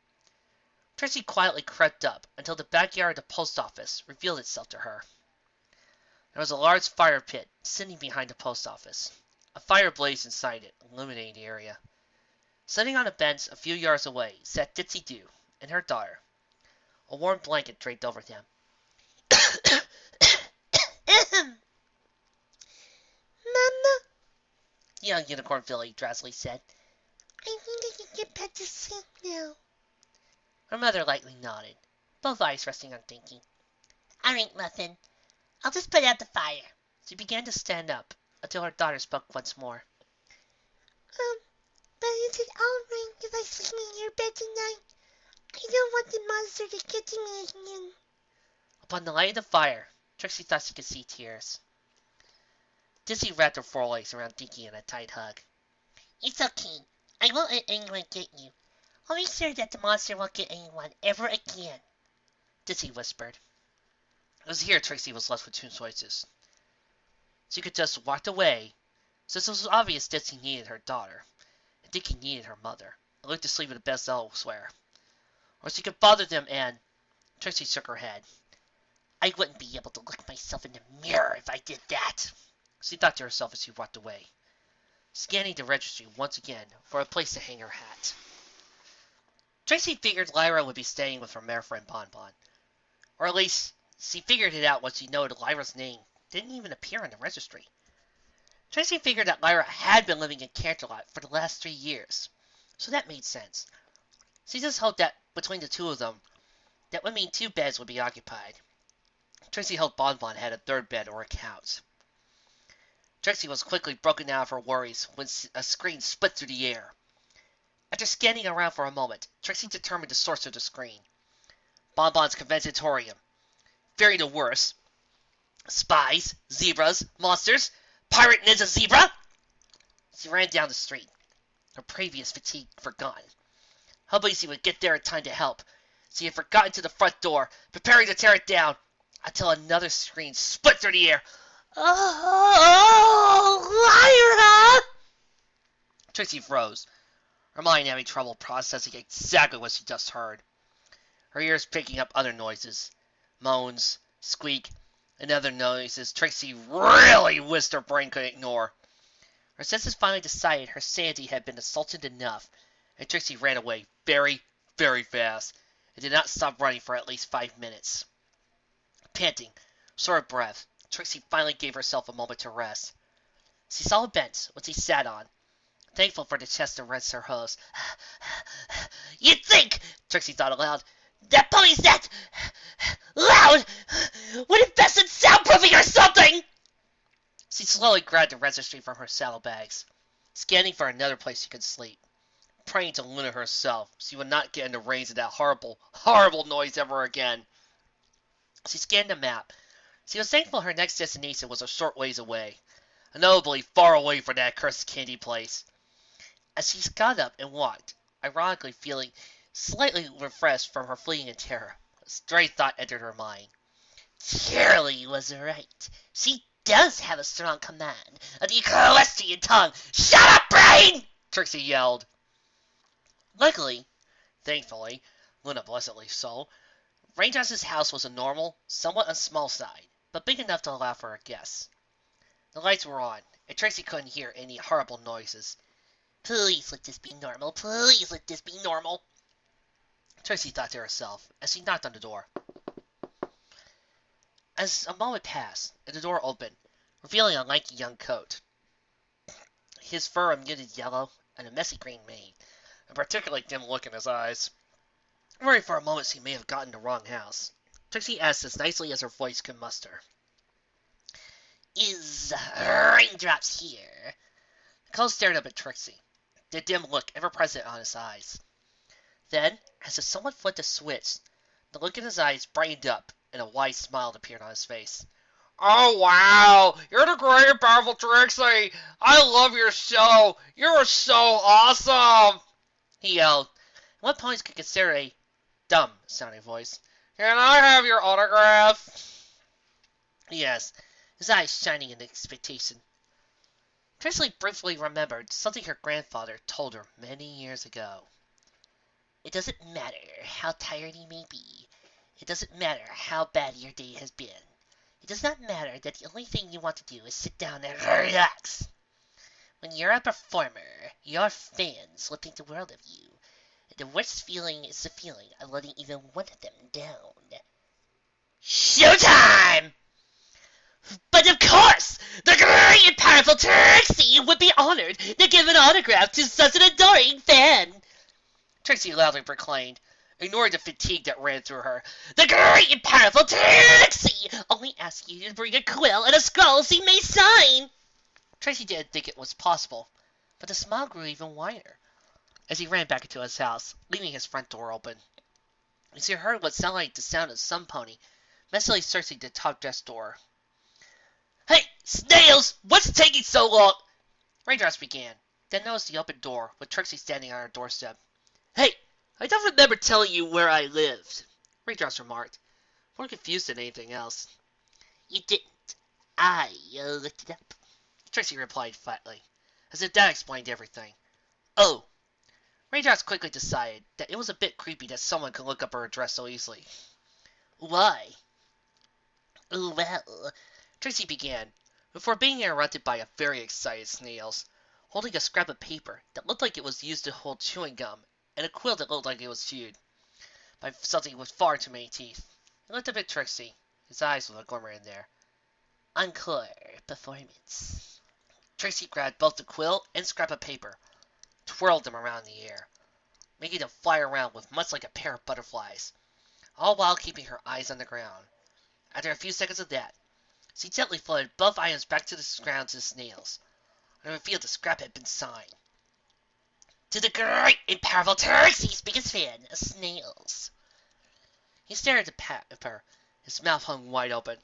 Tracy quietly crept up until the backyard of the post office revealed itself to her. There was a large fire pit sitting behind the post office. A fire blazed inside it, illuminating the area. Sitting on a bench a few yards away sat Ditsy Doo and her daughter. A warm blanket draped over them. Mama, Young Unicorn Billy drowsily said. I think I can get back to sleep now. Her mother lightly nodded, both eyes resting on thinking. All right, Muffin. I'll just put out the fire. She began to stand up until her daughter spoke once more. But is it alright if I sleep in your bed tonight? I don't want the monster to get to me again. Upon the light of the fire, Trixie thought she could see tears. Dizzy wrapped her forelegs around Dinky in a tight hug. It's okay. I won't let anyone get you. I'll make sure that the monster won't get anyone ever again. Dizzy whispered. It was here Trixie was left with two choices. She could just walk away, since it was obvious Dizzy needed her daughter, and Dinky needed her mother, and look to sleep in the bed elsewhere. Or she could bother them and... Trixie shook her head. I wouldn't be able to look myself in the mirror if I did that, she thought to herself as she walked away, scanning the registry once again for a place to hang her hat. Trixie figured Lyra would be staying with her mare friend Bon Bon. Or at least, she figured it out once she noted Lyra's name didn't even appear in the registry. Tracy figured that Lyra had been living in Canterlot for the last 3 years, so that made sense. She just hoped that between the two of them, that would mean 2 beds would be occupied. Tracy hoped Bon Bon had a 3rd bed or a couch. Tracy was quickly broken out of her worries when a screen split through the air. After scanning around for a moment, Tracy determined the source of the screen. Bon Bon's Conventionatorium. Fearing the worst. Spies, zebras, monsters, pirate ninja zebra! She ran down the street, her previous fatigue forgotten. Hoping she would get there in time to help, she had forgotten to the front door, preparing to tear it down, until another scream split through the air. Oh, Lyra! Trixie froze, her mind having trouble processing exactly what she just heard. Her ears picking up other noises, moans, squeak, and other noises Trixie really wished her brain could ignore. Her senses finally decided her sanity had been assaulted enough, and Trixie ran away very, very fast, and did not stop running for at least 5 minutes. Panting, short of breath, Trixie finally gave herself a moment to rest. She saw a bench, which she sat on, thankful for the chest to rest her hose. You'd think, Trixie thought aloud, that pony's that loud would invest in soundproofing or something! She slowly grabbed the registry from her saddlebags, scanning for another place she could sleep, praying to Luna herself she would not get in the range of that horrible, horrible noise ever again. She scanned the map. She was thankful her next destination was a short ways away, notably far away from that cursed candy place. As she got up and walked, ironically feeling slightly refreshed from her fleeing in terror, a stray thought entered her mind. Charlie was right. She does have a strong command of the equestrian tongue. Shut up, brain! Trixie yelled. Luckily, thankfully, Luna blessedly so, Raindrop's house was a normal, somewhat on small side, but big enough to allow for a guest. The lights were on, and Trixie couldn't hear any horrible noises. Please let this be normal. Please let this be normal. Trixie thought to herself as she knocked on the door. As a moment passed, and the door opened, revealing a lanky young coat. His fur a muted yellow, and a messy green mane, a particularly dim look in his eyes. Worried for a moment she may have gotten the wrong house, Trixie asked as nicely as her voice could muster. Is Raindrops here? The clone stared up at Trixie, the dim look ever present on his eyes. Then, as if someone flipped a switch, the look in his eyes brightened up, and a wide smile appeared on his face. Oh, wow! You're the great and powerful Trixie! I love your show! You're so awesome! He yelled, in what ponies could consider a dumb-sounding voice. Can I have your autograph? Yes, his eyes shining in expectation. Trixie briefly remembered something her grandfather told her many years ago. It doesn't matter how tired you may be. It doesn't matter how bad your day has been. It does not matter that the only thing you want to do is sit down and relax. When you're a performer, your fans will think the world of you. And the worst feeling is the feeling of letting even one of them down. Showtime! But of course, the great and powerful Trixie would be honored to give an autograph to such an adoring fan. Trixie loudly proclaimed, ignoring the fatigue that ran through her. The great and powerful Trixie only asks you to bring a quill and a scroll she may sign. Trixie didn't think it was possible, but the smile grew even wider as he ran back into his house, leaving his front door open. As he heard what sounded like the sound of some pony messily searching the top desk door. Hey, Snails! What's taking so long? Raindrops began, then noticed the open door, with Trixie standing on her doorstep. Hey, I don't remember telling you where I lived, Raindrops remarked, more confused than anything else. You didn't. I looked it up, Trixie replied flatly, as if that explained everything. Oh. Raindrops quickly decided that it was a bit creepy that someone could look up her address so easily. Why? Well, Trixie began, before being interrupted by a very excited Snails, holding a scrap of paper that looked like it was used to hold chewing gum, and a quill that looked like it was chewed by something with far too many teeth. He looked up at Trixie, his eyes with a glimmer in there. Encore performance. Trixie grabbed both the quill and scrap of paper, twirled them around in the air, making them fly around with much like a pair of butterflies, all while keeping her eyes on the ground. After a few seconds of that, she gently floated both items back to the ground to the Snails, and revealed the scrap had been signed. To the great and powerful Trixie's biggest fan, Snails. He stared at the paper, his mouth hung wide open.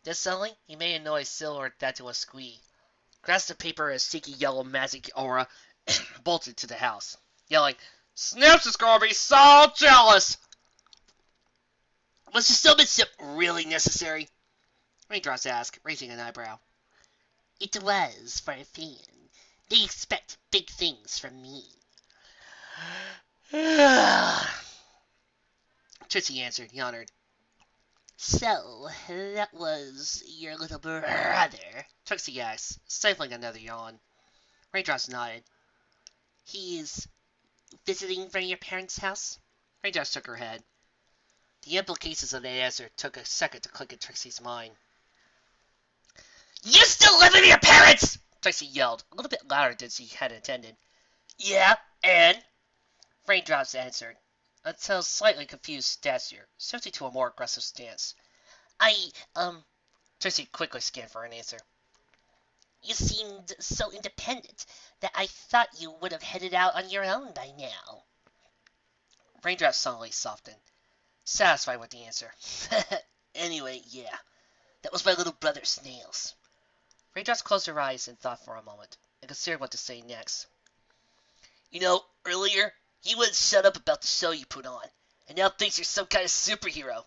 Then suddenly, he made a noise similar to that to a squeak. grasped the paper as sticky yellow magic aura bolted to the house, yelling, Snips is gonna be so jealous! Was the showmanship really necessary? Raindrops asked, raising an eyebrow. It was for a fan. They expect big things from me. Trixie answered, yawning. So, that was your little brother? Trixie asked, stifling another yawn. Raindrops nodded. He's visiting from your parents' house? Raindrops shook her head. The implications of that answer took a second to click in Trixie's mind. You still live with your parents! Trixie yelled, a little bit louder than she had intended. Yeah, and? Raindrops answered, until slightly confused gesture, shifting to a more aggressive stance. Trixie quickly scanned for an answer. You seemed so independent that I thought you would have headed out on your own by now. Raindrops suddenly softened, satisfied with the answer. Anyway, yeah, that was my little brother Snails. Raindrops closed her eyes and thought for a moment, and considered what to say next. You know, earlier, he wouldn't shut up about the show you put on, and now thinks you're some kind of superhero.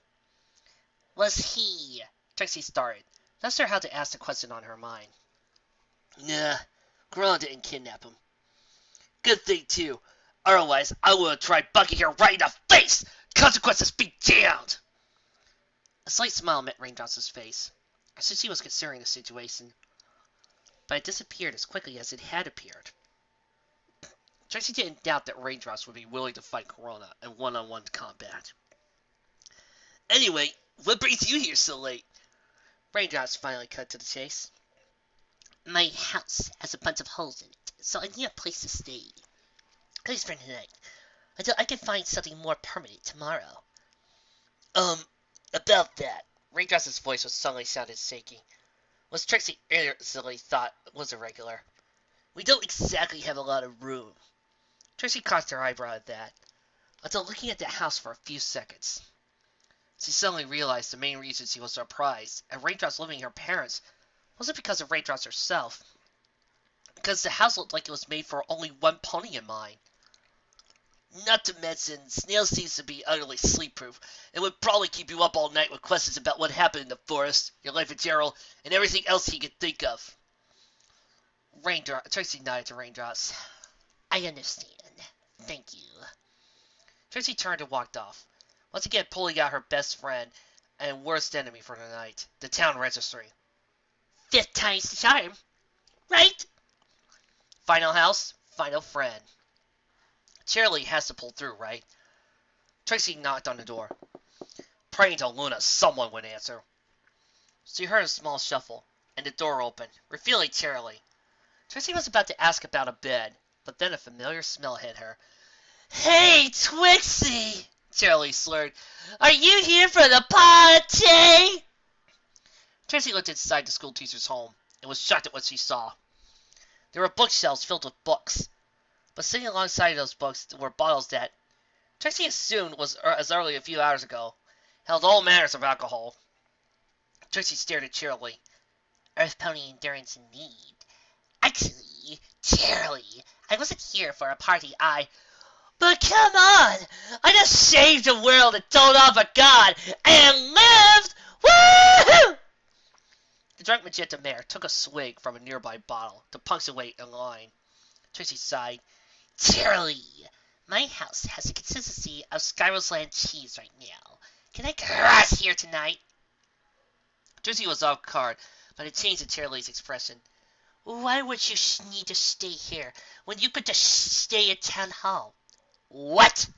Was he? Trixie started, not sure how to ask the question on her mind. Nah, Gron didn't kidnap him. Good thing, too. Otherwise, I would have tried bucking her right in the face! Consequences be damned! A slight smile met Raindrops' face, as if she was considering the situation, but it disappeared as quickly as it had appeared. Trixie didn't doubt that Raindrops would be willing to fight Corona in one-on-one combat. Anyway, what brings you here so late? Raindrops finally cut to the chase. My house has a bunch of holes in it, so I need a place to stay. At least for tonight, until I can find something more permanent tomorrow. About that. Raindrops' voice was suddenly sounded shaky, which Trixie instantly thought was irregular. We don't exactly have a lot of room. Trixie cocked her eyebrow at that, until looking at the house for a few seconds. She suddenly realized the main reason she was surprised at Raindrops living with her parents wasn't because of Raindrops herself, because the house looked like it was made for only one pony in mind. Not to mention, Snail seems to be utterly sleep-proof, and would probably keep you up all night with questions about what happened in the forest, your life in general, and everything else he could think of. Trixie nodded to Raindrops. I understand. Thank you. Trixie turned and walked off, once again pulling out her best friend and worst enemy for the night, the town registry. 5th time's the charm, right? Final house, final friend. Charlie has to pull through, right? Trixie knocked on the door. Praying to Luna someone would answer. She heard a small shuffle, and the door opened, revealing Charlie. Trixie was about to ask about a bed, but then a familiar smell hit her. Hey, Twixie! Charlie slurred. Are you here for the party? Trixie looked inside the schoolteacher's home, and was shocked at what she saw. There were bookshelves filled with books, but sitting alongside those books were bottles that, Trixie assumed was as early a few hours ago, held all manners of alcohol. Trixie stared at Charlie. Earth Pony Endurance in need. Actually, Charlie, I wasn't here for a party, But come on! I just saved the world and told off a god and lived! Woohoo! The drunk magenta mare took a swig from a nearby bottle to punctuate a line. Trixie sighed. Charlie, my house has the consistency of Skyrosland cheese right now. Can I crash here tonight? Trixie was off guard, but it changed to Charlie's expression. Why would you need to stay here when you could just stay at town hall? What?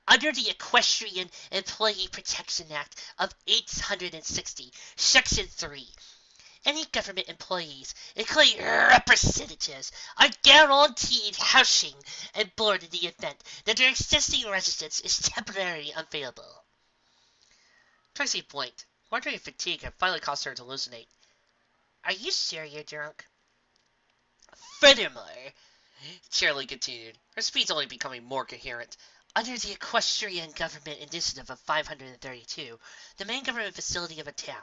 Under the Equestrian Employee Protection Act of 1860, Section 3, any government employees, including representatives, are guaranteed housing and board in the event that their existing residence is temporarily unavailable. Trixie blinked, wondering if fatigue had finally caused her to hallucinate. Are you sure you're drunk? Furthermore, Charlie continued, her speech only becoming more coherent, under the Equestrian Government Initiative of 532, the main government facility of a town,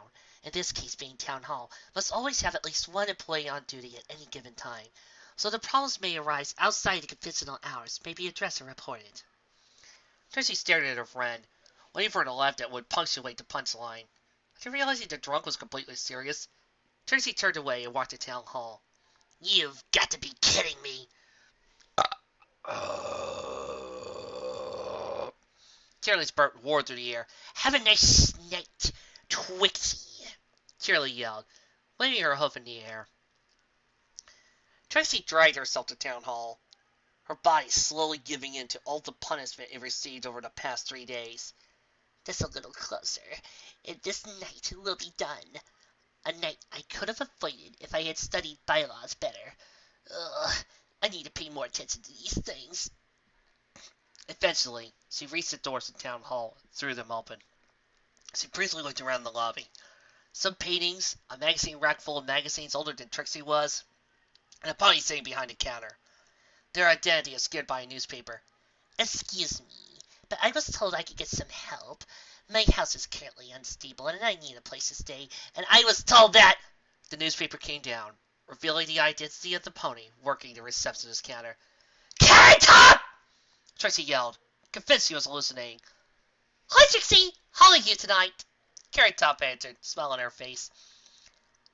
in this case being Town Hall, must always have at least one employee on duty at any given time, so the problems may arise outside the conventional hours may be addressed and reported. Tracy stared at her friend, waiting for her to laugh that would punctuate the punchline. After realizing the drunk was completely serious, Tracy turned away and walked to Town Hall. You've got to be kidding me! Charlie's burp roared through the air. Have a nice night, Twixie! Charlie yelled, waving her hoof in the air. Tracy dragged herself to Town Hall, her body slowly giving in to all the punishment it received over the past 3 days. Just a little closer, and this night will be done. A night I could have avoided if I had studied bylaws better. Ugh, I need to pay more attention to these things. Eventually, she reached the doors of Town Hall and threw them open. She briefly looked around the lobby. Some paintings, a magazine rack full of magazines older than Trixie was, and a pony sitting behind the counter. Their identity is scared by a newspaper. Excuse me, but I was told I could get some help. My house is currently unstable, and I need a place to stay, and I was told that... The newspaper came down, revealing the identity of the pony working the receptionist counter. Carrot Top! Tracy yelled, convinced he was hallucinating. Hi, Trixie! How are you tonight? Carrot Top answered, smile on her face.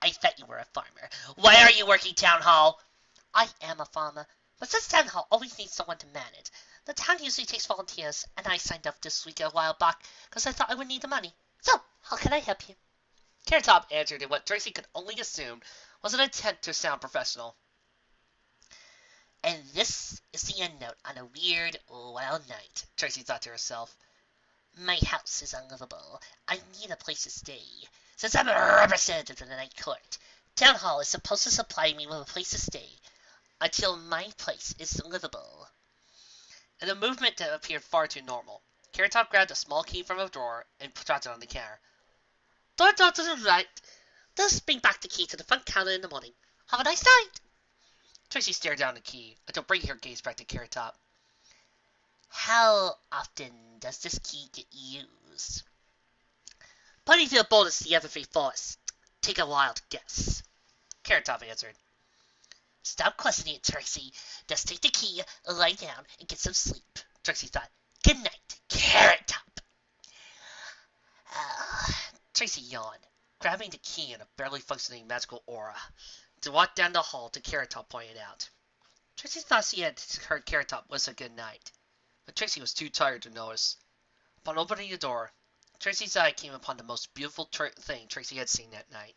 I thought you were a farmer. Why are you working Town Hall? I am a farmer, but since Town Hall always needs someone to manage, the town usually takes volunteers, and I signed up this week a while back because I thought I would need the money. So, how can I help you? Carrot Top answered in what Tracy could only assume was an attempt to sound professional. And this is the end note on a weird, wild night, Tracy thought to herself. My house is unlivable. I need a place to stay. Since I'm a representative of the night court, Town Hall is supposed to supply me with a place to stay until my place is livable. In a movement that appeared far too normal, Carrot Top grabbed a small key from a drawer and dropped it on the counter. Door to the right. Just bring back the key to the front counter in the morning. Have a nice night. Tracy stared down the key until bringing her gaze back to Carrot Top. How often does this key get used? Ponyville bonus the Everfree Forest. Take a wild guess. Carrot Top answered. Stop questioning it, Trixie. Just take the key, lie down, and get some sleep. Trixie thought. Good night, Carrot Top. Tracy yawned, grabbing the key in a barely functioning magical aura, to walk down the hall to Carrot Top pointed out. Tracy thought she had heard Carrot Top whistle good night, but Tracy was too tired to notice. Upon opening the door, Tracy's eye came upon the most beautiful thing Tracy had seen that night.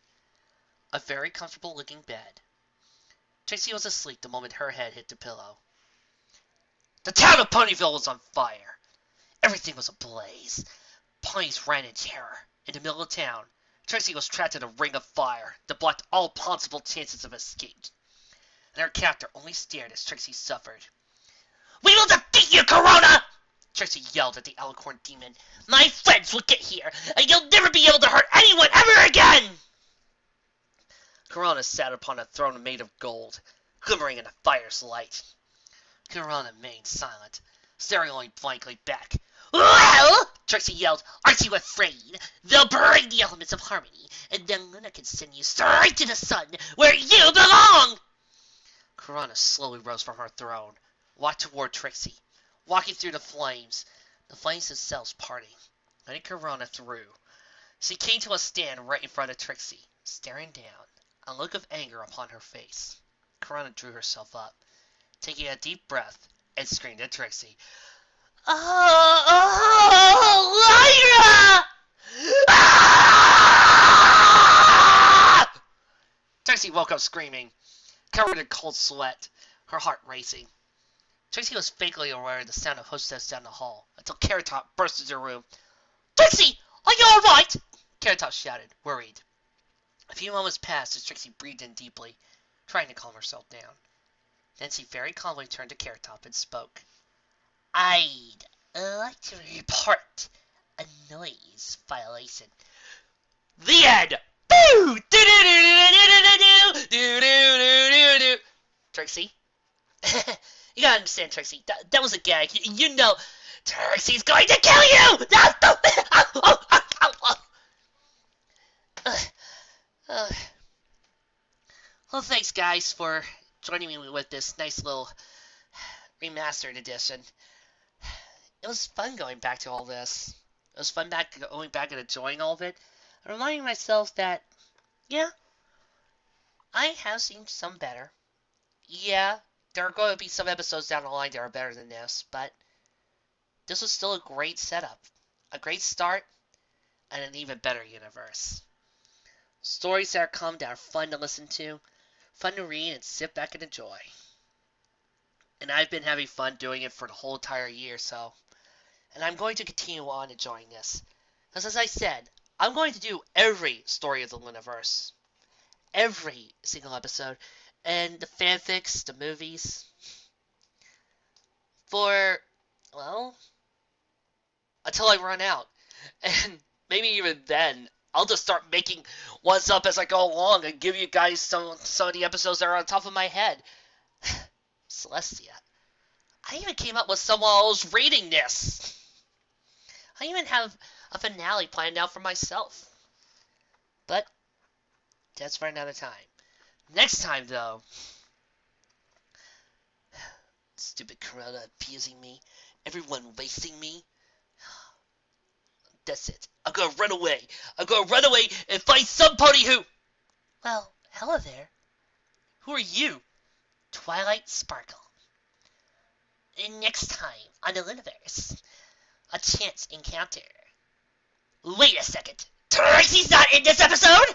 A very comfortable looking bed. Tracy was asleep the moment her head hit the pillow. The town of Ponyville was on fire. Everything was ablaze. Ponies ran in terror. In the middle of town, Tracy was trapped in a ring of fire that blocked all possible chances of escape. And her captor only stared as Tracy suffered. We will defeat you, Corona! Tracy yelled at the alicorn demon. My friends will get here, and you'll never be able to hurt anyone ever again! Corona sat upon a throne made of gold, glimmering in the fire's light. Corona remained silent, staring only blankly back. Well, Trixie yelled, aren't you afraid? They'll bring the elements of harmony, and then Luna can send you straight to the sun, where you belong! Corona slowly rose from her throne, walked toward Trixie, walking through the flames themselves parting, letting Corona through. She came to a stand right in front of Trixie, staring down, a look of anger upon her face. Corona drew herself up, taking a deep breath, and screamed at Trixie. Lyra! Ah! Trixie woke up screaming, covered in cold sweat, her heart racing. Trixie was vaguely aware of the sound of footsteps down the hall, until Carrot Top burst into her room. Trixie, are you alright? Carrot Top shouted, worried. A few moments passed as Trixie breathed in deeply, trying to calm herself down. Then she very calmly turned to Carrot Top and spoke. I'd like to report a noise violation. The end! Boo! Trixie? You gotta understand, Trixie. That was a gag. You know, Trixie's going to kill you! Uh, well, thanks, guys, for joining me with this nice little remastered edition. It was fun going back to all this. It was fun going back and enjoying all of it. And reminding myself that, yeah, I have seen some better. Yeah, there are going to be some episodes down the line that are better than this, but this was still a great setup, a great start, and an even better universe. Stories that are come that are fun to listen to, fun to read, and sit back and enjoy. And I've been having fun doing it for the whole entire year, so. And I'm going to continue on enjoying this. Because as I said, I'm going to do every story of the Lunaverse. Every single episode. And the fanfics, the movies. For, well, until I run out. And maybe even then, I'll just start making ones up as I go along and give you guys some of the episodes that are on top of my head. Celestia. I even came up with some while I was reading this. I even have a finale planned out for myself. But that's for another time. Next time, though, stupid Corona abusing me, everyone wasting me. That's it. I'm gonna run away. I'm gonna run away and find somebody who. Well, hello there. Who are you? Twilight Sparkle. And next time on the Lunaverse, a chance encounter. Wait a second. Tracy's not in this episode?